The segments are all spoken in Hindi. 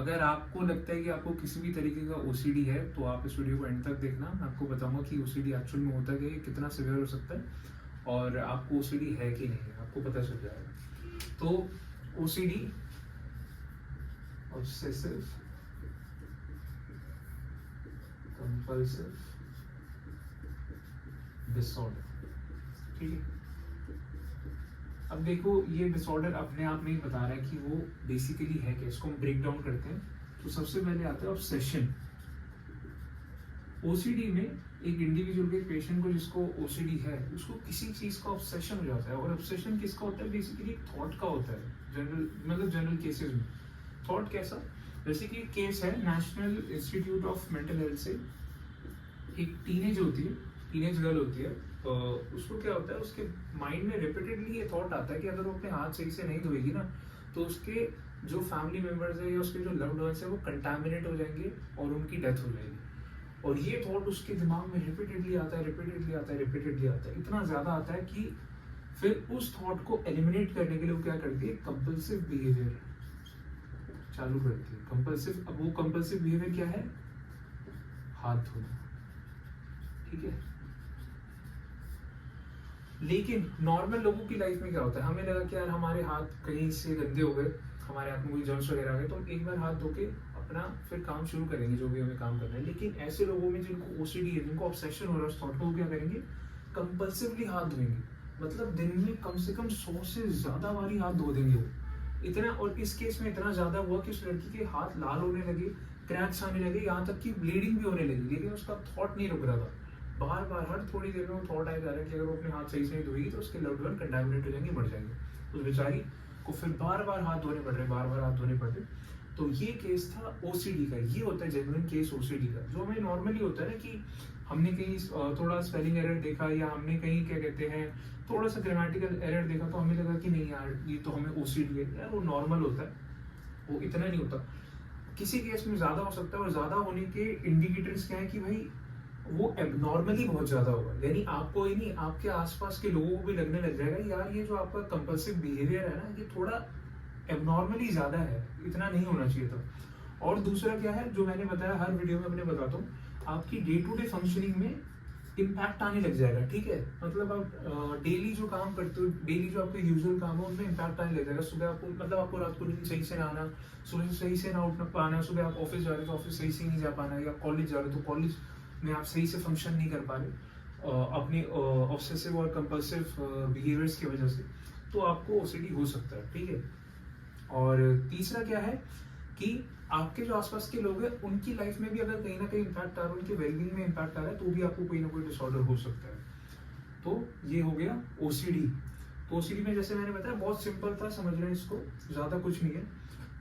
अगर आपको लगता है कि आपको किसी भी तरीके का ओसीडी है तो आप इस वीडियो को एंड तक देखना। मैं आपको बताऊंगा कि ओसीडी एक्चुअल में होता क्या है, कितना सिवियर हो सकता है और आपको ओसीडी है कि नहीं है, आपको पता चल जाएगा। तो ओसीडी ऑब्सेसिव कंपल्सिव डिसऑर्डर, ठीक है। अब देखो ये डिसऑर्डर अपने आप में ही बता रहा है कि वो बेसिकली है क्या। इसको हम ब्रेक डाउन करते हैं। तो सबसे पहले आता है ऑब्सेशन। ओसीडी में एक इंडिविजुअल के पेशेंट को जिसको ओसीडी है उसको किसी चीज का ऑब्सेशन हो जाता है। और ऑब्सेशन किसका होता है? बेसिकली थॉट का होता है। जनरल केसेस में थॉट कैसा, जैसे कि केस है national institute of mental health से। एक टीनेज होती है, टीनेज गर्ल होती है, उसको क्या होता है, उसके माइंड में रिपीटेडली ये थॉट आता है कि अगर वो अपने हाथ सही से नहीं धोएगी ना तो उसके जो फैमिली मेंबर्स है या उसके जो लव्ड वंस है वो कंटामिनेट हो जाएंगे और उनकी डेथ हो जाएगी। और ये थॉट उसके दिमाग में रिपीटेडली आता है, रिपीटेडली आता है, रिपीटेडली आता है, इतना ज्यादा आता है कि फिर उस थॉट को एलिमिनेट करने के लिए वो क्या करती है, कंपल्सिव बिहेवियर चालू करती है। कंपल्सिव, अब वो कंपल्सिव बिहेवियर क्या है? हाथ धोना, ठीक है। लेकिन नॉर्मल लोगों की लाइफ में क्या होता है, हमें लगा कि यार हमारे हाथ कहीं से गंदे हो गए, हमारे हाथ में कोई जर्म्स वगैरह आ गए, तो हम एक बार हाथ धो के अपना फिर काम शुरू करेंगे जो भी हमें काम करना है। लेकिन ऐसे लोगों में जिनको ओसीडी है, जिनको ऑब्सेशन हो रहा है उस थॉट को, क्या करेंगे, कंपल्सिवली हाथ धोएंगे। मतलब दिन में कम से कम 100 से ज्यादा बारी हाथ धो देंगे वो। इतना, और इस केस में इतना ज्यादा हुआ कि उस लड़की के हाथ लाल होने लगे, क्रैक्स आने लगे, यहाँ तक कि ब्लीडिंग भी होने लगी। लेकिन उसका थॉट नहीं रुक रहा था। बार बार हर थोड़ी देर में वो थॉट आया जा रहा है कि अगर वो अपने हाथ सही से नहीं धोएगी तो उसके लव्ड वन कंटामिनेट हो जाएंगे, मर जाएंगे। उस बेचारी को फिर बार बार हाथ धोने पड़ रहे, बार बार हाथ धोने पड़ रहे। तो ये केस था ओसीडी का। ये होता है जेन्युइन केस ओसीडी का, जो हमें नॉर्मली होता है ना कि हमने कहीं थोड़ा स्पेलिंग एरर देखा या हमने कहीं क्या कहते हैं थोड़ा सा ग्रामेटिकल एरर देखा तो हमें लगा कि नहीं यार ये तो हमें ओसीडी है। यार वो नॉर्मल होता है, वो इतना नहीं होता। किसी केस में ज्यादा हो सकता है, और ज्यादा होने के इंडिकेटर्स क्या है कि भाई वो एबनॉर्मली बहुत ज्यादा होगा। यानी आपको ही नहीं, आपके आसपास के लोगों को भी लगने लग जाएगा यार ये जो आपका कंपल्सिव बिहेवियर है ना ये थोड़ा एबनॉर्मली ज्यादा है, इतना नहीं होना चाहिए था। और दूसरा क्या है, जो मैंने बताया हर वीडियो में अपने बताता हूँ, आपकी डे टू डे फंक्शनिंग में इम्पैक्ट आने लग जाएगा, ठीक है। मतलब आप डेली जो काम करते हो, डेली जो आपके यूजुअल काम है उनमें इम्पैक्ट आने लग जाएगा। सुबह आपको मतलब आपको रात को नींद सही से ना आना, सुबह सही से ना उठ पाना, सुबह आप ऑफिस जा रहे हो तो ऑफिस सही से नहीं जा पाना, या कॉलेज जा रहे हो तो कॉलेज में आप सही से फंक्शन नहीं कर पा रहे अपनी ऑब्सेसिव और कंपल्सिव बिहेवियर्स की वजह से, तो आपको ओसीडी हो सकता है, ठीक है। और तीसरा क्या है कि आपके जो आसपास के लोग हैं उनकी लाइफ में भी अगर कहीं ना कहीं इम्पैक्ट आ रहा है, उनके वेलबींग में इम्पैक्ट आ रहा है, तो भी आपको कोई ना कोई डिसऑर्डर हो सकता है। तो ये हो गया ओसीडी। तो ओसीडी में जैसे मैंने बताया बहुत सिंपल था, समझ रहे हैं इसको, ज्यादा कुछ नहीं है।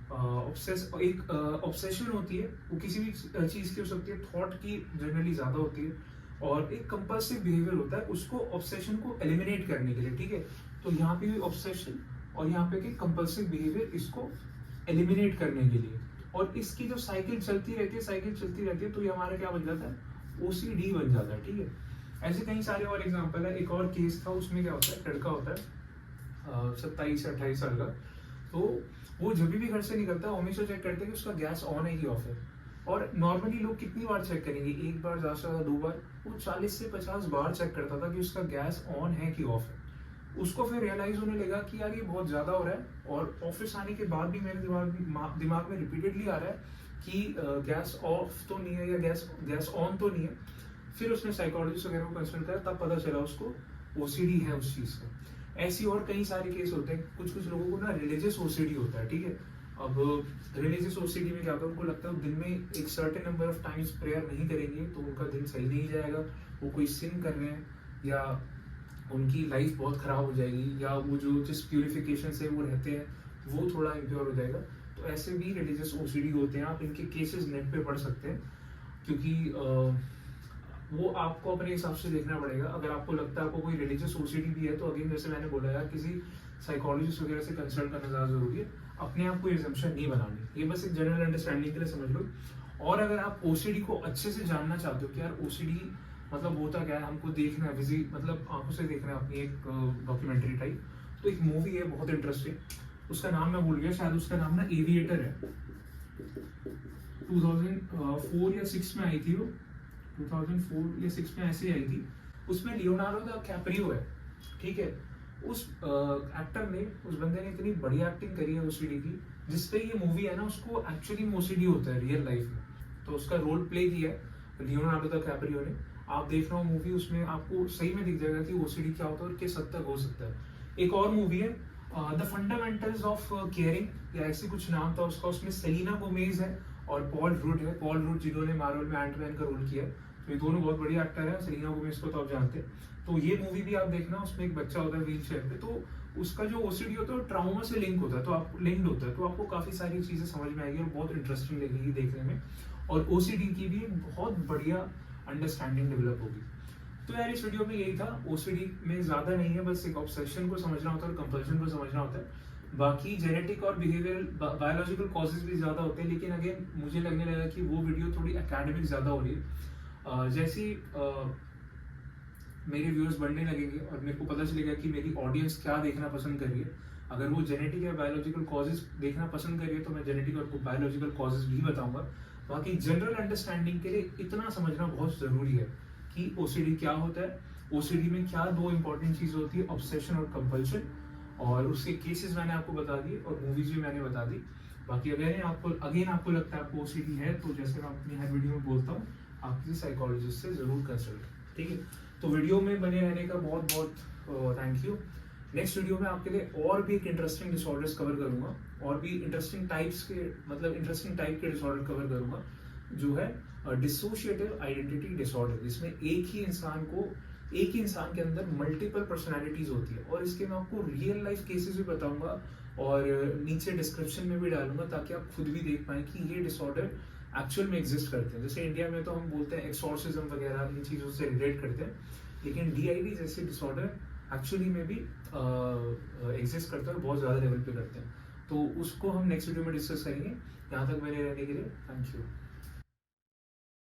एक ऑब्सेशन होती है, वो किसी भी चीज की हो सकती है, थॉट की जनरली ज्यादा होती है। और एक कंपल्सिव बिहेवियर होता है, उसको ऑब्सेशन को एलिमिनेट करने के लिए, ठीक है। तो यहाँ पे भी ऑब्सेशन और यहाँ पे कंपल्सिव बिहेवियर, इसको एलिमिनेट करने के लिए। और इसकी जो साइकिल चलती रहती है, तो ये हमारा क्या बन जाता है, ओसीडी बन जाता है, ठीक है। ऐसे कई सारे और एग्जांपल है। एक और केस था, उसमें क्या होता है, लड़का होता है 27 से 28 साल का, तो वो जब भी घर से निकलता है हमेशा चेक करते हैं कि उसका गैस ऑन है कि ऑफ है। और नॉर्मली लोग कितनी बार चेक करेंगे, एक बार, ज्यादा से ज्यादा 2 बार। वो 40 से 50 बार चेक करता था कि उसका गैस ऑन है कि ऑफ है। उसको फिर रियलाइज होने लगा कि यार ये बहुत ज्यादा हो रहा है, और ऑफिस आने के बाद भी मेरे दिमाग में रिपीटेडली आ रहा है कि गैस ऑफ तो नहीं है या गैस ऑन तो नहीं है। फिर उसने साइकोलॉजिस्ट वगैरह को कंसल्ट करा, तब पता चला उसको ओसीडी है उस चीज का। ऐसी और कई सारे केस होते हैं। कुछ लोगों को ना रिलीजियस ओसीडी होता है, ठीक है। अब रिलीजियस ओसीडी में क्या होता है, उनको लगता है दिन में एक certain number of times prayer नहीं करेंगे तो उनका दिन सही नहीं जाएगा, वो कोई सिन कर रहे हैं या उनकी लाइफ बहुत खराब हो जाएगी, या वो जो जिस प्यूरिफिकेशन से वो रहते हैं वो थोड़ा इम्प्योर हो जाएगा। तो ऐसे भी रिलीजियस ओसीडी होते हैं। आप इनके केसेस नेट पे पढ़ सकते हैं, क्योंकि वो आपको अपने हिसाब से देखना पड़ेगा। अगर आपको लगता है आपको कोई रिलीजियस ओसीडी भी है तो अगेन जैसे मैंने बोला यार किसी साइकोलॉजिस्ट वगैरह से कंसल्ट करना ज़्यादा जरूरी है। अपने आप को एजम्पशन नहीं बनानी, ये बस एक जनरल अंडरस्टैंडिंग के लिए समझ लो। और अगर आप ओसीडी को अच्छे से जानना चाहते हो कि यार ओसीडी मतलब होता क्या है, हमको देखना है, मतलब आंखों से देखना है अपनी एक डॉक्यूमेंट्री टाइप, तो एक मूवी है बहुत इंटरेस्टिंग, उसका नाम मैं भूल गया, शायद उसका नाम ना एविएटर है। 2004 या 6 में आई थी वो, 2004 या 6 में ऐसे ही आई थी। उसमें लियोनार्डो द कैप्रियो है, ठीक है। उस एक्टर ने, उस बंदे ने इतनी बढ़िया एक्टिंग करी है ओसीडी की, जिसपे ये मूवी है ना, उसको एक्चुअली में ओसीडी होता है रियल लाइफ में, तो उसका रोल प्ले किया है लियोनार्डो द कैप्रियो ने। आप देख रहे हो मूवी, उसमें आपको सही में दिख जाएगा कि ओसीडी क्या होता है और किस हद तक हो सकता है। एक और मूवी है द फंडामेंटल्स ऑफ केयरिंग या ऐसे कुछ नाम था उसका, उसमें सेलिना गोमेज है और पॉल रूड है। पॉल रूड जिन्होंने मार्वल में एंटमैन का रोल किया है, तो ये दोनों बहुत बढ़िया एक्टर है। सेलिना गोमेज को तो आप जानते हैं। तो ये मूवी भी आप देखना, उसमें एक बच्चा होता है व्हील चेयर पे, तो उसका जो ओसीडी होता है वो ट्राउमा से लिंक होता है, तो आप लिंक्ड होता है, तो आपको काफी सारी चीजें समझ में आएगी और बहुत इंटरेस्टिंग लगेगी देखने में, और ओसीडी की भी बहुत बढ़िया अंडरस्टैंडिंग डेवलप होगी। तो यार इस वीडियो में यही था। ओसीडी में ज्यादा नहीं है, बस एक ऑब्सेशन को समझना होता है और कंपल्शन को समझना होता है। बाकी जेनेटिक और बिहेवियरल बायोलॉजिकल कॉजेज भी ज्यादा होते हैं, लेकिन अगेन मुझे लगने लगा कि वो वीडियो थोड़ी एकेडमिक ज्यादा हो रही है। जैसी मेरे व्यूअर्स बढ़ने लगेंगे और मेरे को पता चलेगा कि मेरी ऑडियंस क्या देखना पसंद कर रही है, अगर वो जेनेटिक या बायोलॉजिकल कॉजेज देखना पसंद कर रही है तो मैं जेनेटिक और बायोलॉजिकल कॉजेज भी बताऊंगा। बाकी जनरल अंडरस्टैंडिंग के लिए इतना समझना बहुत जरूरी है कि ओसीडी क्या होता है, ओसीडी में क्या दो इंपॉर्टेंट चीज होती है, ऑब्सेशन और कंपल्शन, और उसके केसेस मैंने आपको बता दिए और मूवीज भी मैंने बता दी। बाकी अगर आपको लगता है आपको ओसीडी है, तो जैसे मैं अपनी हर वीडियो में बोलता हूँ, आप किसी साइकोलॉजिस्ट से जरूर कंसल्ट, ठीक है। तो वीडियो में बने रहने का बहुत बहुत थैंक यू। नेक्स्ट वीडियो में आपके लिए और भी एक इंटरेस्टिंग डिसऑर्डर्स कवर करूंगा, और भी इंटरेस्टिंग टाइप्स के, मतलब इंटरेस्टिंग टाइप के डिसऑर्डर कवर करूंगा, जो है डिसोशिएटिव आइडेंटिटी डिसऑर्डर, जिसमें एक ही इंसान के अंदर मल्टीपल पर्सनालिटीज होती है, और इसके मैं आपको रियल लाइफ केसेस भी बताऊंगा और नीचे डिस्क्रिप्शन में भी डालूंगा, ताकि आप खुद भी देख पाए कि ये डिसऑर्डर एक्चुअल में एग्जिस्ट करते हैं। जैसे इंडिया में तो हम बोलते हैं एक्सॉर्सिज्म वगैरह, इन चीज़ों से रिलेट करते हैं, लेकिन डीआईडी जैसे डिसऑर्डर एक्चुअली में भी एग्जिस्ट करते हैं और बहुत ज़्यादा लेवल पे करते हैं। तो उसको हम नेक्स्ट वीडियो में डिस्कस करेंगे। यहाँ तक बने रहने के लिए थैंक यू।